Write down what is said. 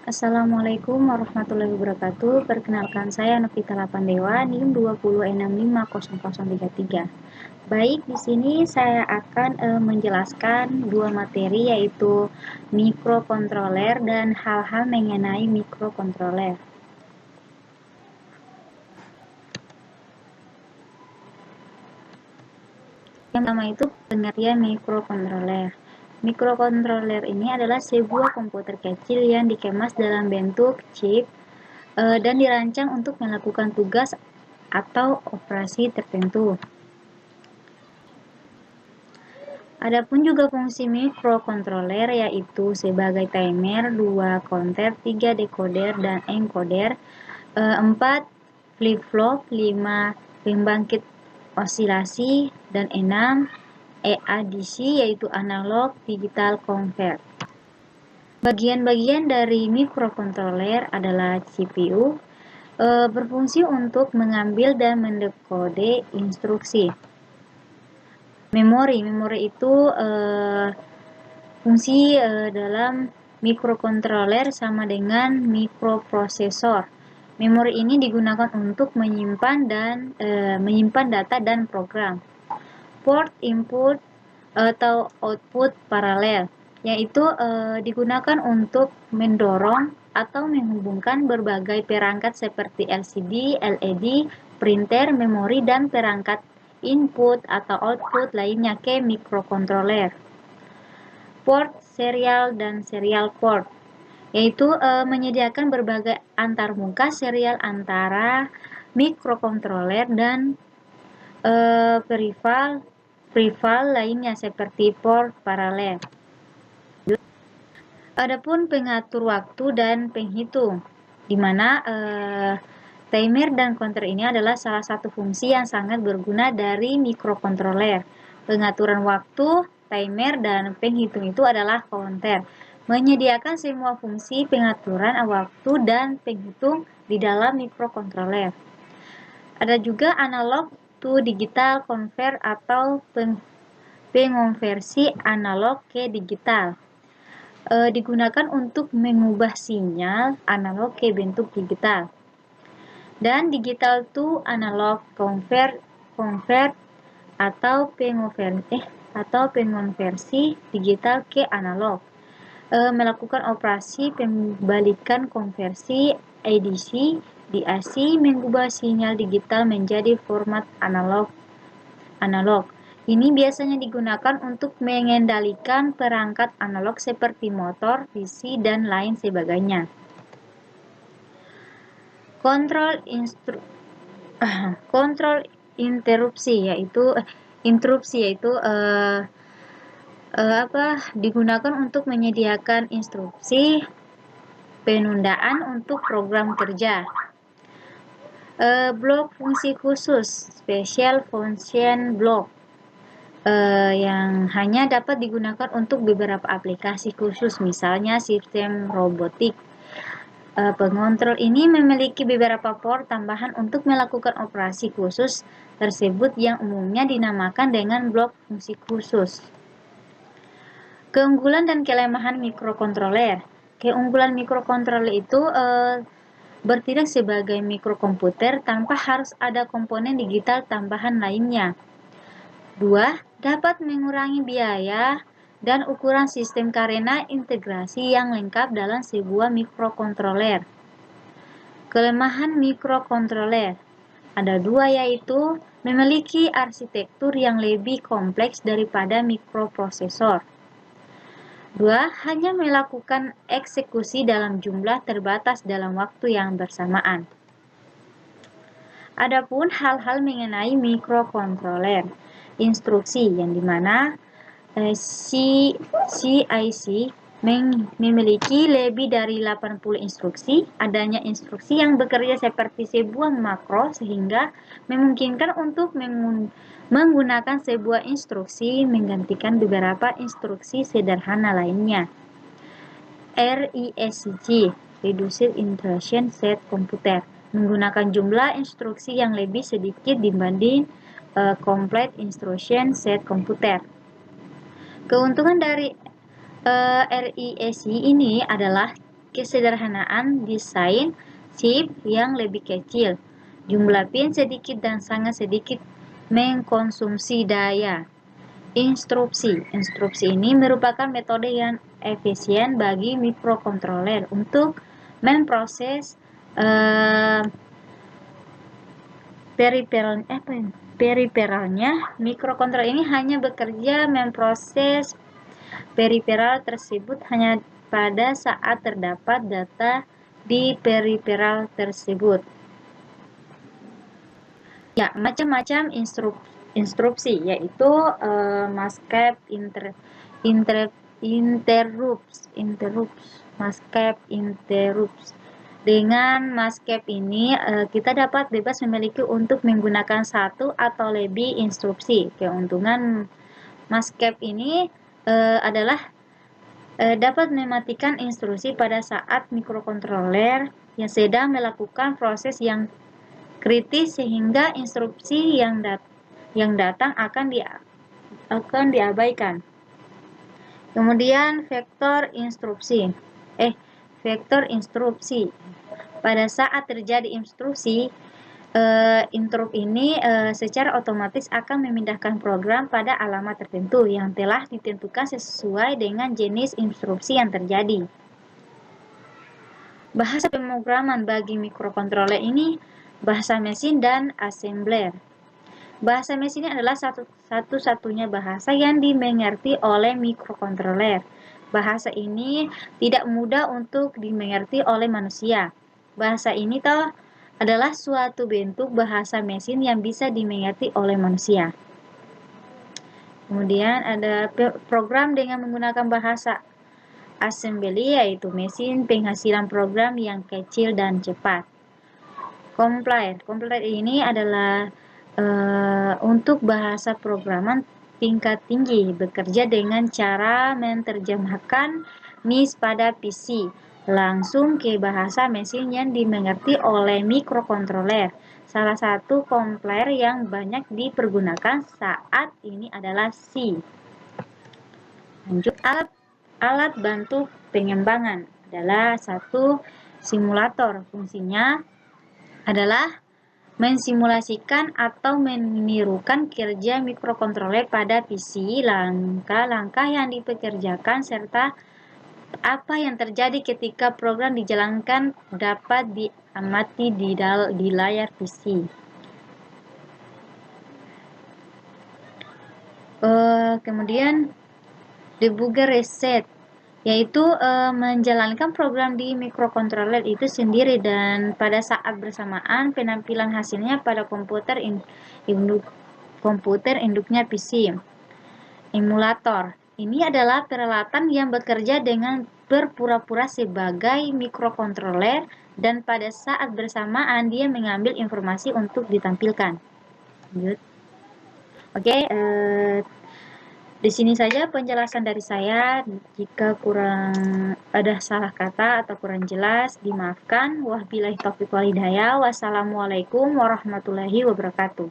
Assalamualaikum warahmatullahi wabarakatuh. Perkenalkan saya Novita Lapandewa, NIM 2065033. Baik, di sini saya akan menjelaskan dua materi yaitu mikrokontroler dan hal-hal mengenai mikrokontroler. Yang pertama itu pengertian mikrokontroler. Mikrokontroler ini adalah sebuah komputer kecil yang dikemas dalam bentuk chip dan dirancang untuk melakukan tugas atau operasi tertentu. Adapun juga fungsi mikrokontroler yaitu sebagai timer, 2 counter, 3 decoder dan encoder, 4 flip-flop, 5 pembangkit osilasi, dan 6 ADC yaitu analog digital convert. Bagian-bagian dari mikrokontroler adalah CPU, berfungsi untuk mengambil dan mendekode instruksi. Memori itu fungsi dalam mikrokontroler sama dengan mikroprosesor. Memori ini digunakan untuk menyimpan data dan program. Port input atau output paralel, yaitu digunakan untuk mendorong atau menghubungkan berbagai perangkat seperti LCD, LED, printer, memori, dan perangkat input atau output lainnya ke mikrokontroler. Port serial dan serial port, yaitu menyediakan berbagai antarmuka serial antara mikrokontroler dan peripheral lainnya seperti port paralel. Adapun pengatur waktu dan penghitung, di mana timer dan counter ini adalah salah satu fungsi yang sangat berguna dari mikrokontroler. Pengaturan waktu, timer, dan penghitung itu adalah counter, menyediakan semua fungsi pengaturan waktu dan penghitung di dalam mikrokontroler. Ada juga analog to digital convert atau pengonversi analog ke digital. Digunakan untuk mengubah sinyal analog ke bentuk digital. Dan digital to analog convert atau pengonversi digital ke analog, melakukan operasi pembalikan konversi ADC di AC, mengubah sinyal digital menjadi format analog. Ini biasanya digunakan untuk mengendalikan perangkat analog seperti motor, PC, dan lain sebagainya. Kontrol interupsi yaitu digunakan untuk menyediakan instruksi penundaan untuk program kerja. Blok fungsi khusus, special function block, yang hanya dapat digunakan untuk beberapa aplikasi khusus, misalnya sistem robotik. Pengontrol ini memiliki beberapa port tambahan untuk melakukan operasi khusus tersebut yang umumnya dinamakan dengan blok fungsi khusus. Keunggulan dan kelemahan mikrokontroler. Keunggulan mikrokontroler itu bertindak sebagai mikrokomputer tanpa harus ada komponen digital tambahan lainnya. 2. Dapat mengurangi biaya dan ukuran sistem karena integrasi yang lengkap dalam sebuah mikrokontroler. Kelemahan mikrokontroler ada 2, yaitu memiliki arsitektur yang lebih kompleks daripada mikroprosesor. 2. Hanya melakukan eksekusi dalam jumlah terbatas dalam waktu yang bersamaan. Adapun hal-hal mengenai mikrokontroler, instruksi yang dimana CIC memiliki lebih dari 80 instruksi. Adanya instruksi yang bekerja seperti sebuah makro sehingga memungkinkan untuk menggunakan sebuah instruksi menggantikan beberapa instruksi sederhana lainnya. RISC, Reduced Instruction Set Computer, menggunakan jumlah instruksi yang lebih sedikit dibanding Complete Instruction Set Computer. Keuntungan dari RISC ini adalah kesederhanaan desain chip yang lebih kecil, jumlah pin sedikit dan sangat sedikit mengkonsumsi daya. Instruksi. Instruksi ini merupakan metode yang efisien bagi mikrokontroler untuk memproses periferalnya. Mikrokontroler ini hanya bekerja memproses periferal tersebut hanya pada saat terdapat data di periferal tersebut. Ya, macam-macam instruksi, yaitu mascap mascap interrupts. Dengan mascap ini kita dapat bebas memiliki untuk menggunakan satu atau lebih instruksi. Keuntungan mascap ini adalah dapat mematikan instruksi pada saat mikrokontroler yang sedang melakukan proses yang kritis sehingga instruksi yang datang akan diabaikan. Kemudian vektor instruksi. Pada saat terjadi instruksi, interrupt ini secara otomatis akan memindahkan program pada alamat tertentu yang telah ditentukan sesuai dengan jenis instruksi yang terjadi. Bahasa pemrograman bagi mikrokontroler ini bahasa mesin dan assembler. Bahasa mesin adalah satu-satunya bahasa yang dimengerti oleh mikrokontroler. Bahasa ini tidak mudah untuk dimengerti oleh manusia. Bahasa ini adalah suatu bentuk bahasa mesin yang bisa dimengerti oleh manusia. Kemudian ada program dengan menggunakan bahasa assembly, yaitu mesin penghasilan program yang kecil dan cepat. Compiler ini adalah untuk bahasa programan tingkat tinggi, bekerja dengan cara menerjemahkan NIS pada PC langsung ke bahasa mesin yang dimengerti oleh mikrokontroler. Salah satu compiler yang banyak dipergunakan saat ini adalah C. Lanjut, alat bantu pengembangan adalah satu simulator. Fungsinya adalah mensimulasikan atau menirukan kerja mikrokontroler pada PC, langkah-langkah yang dipekerjakan, serta apa yang terjadi ketika program dijalankan dapat diamati di layar PC. Kemudian debugger reset, yaitu menjalankan program di mikrokontroler itu sendiri dan pada saat bersamaan penampilan hasilnya pada komputer induknya PC. Emulator ini adalah peralatan yang bekerja dengan berpura-pura sebagai mikrokontroler dan pada saat bersamaan dia mengambil informasi untuk ditampilkan. Lanjut. Oke, di sini saja penjelasan dari saya. Jika kurang ada salah kata atau kurang jelas, dimaafkan. Wabillahi taufiq wal hidayah. Wassalamualaikum warahmatullahi wabarakatuh.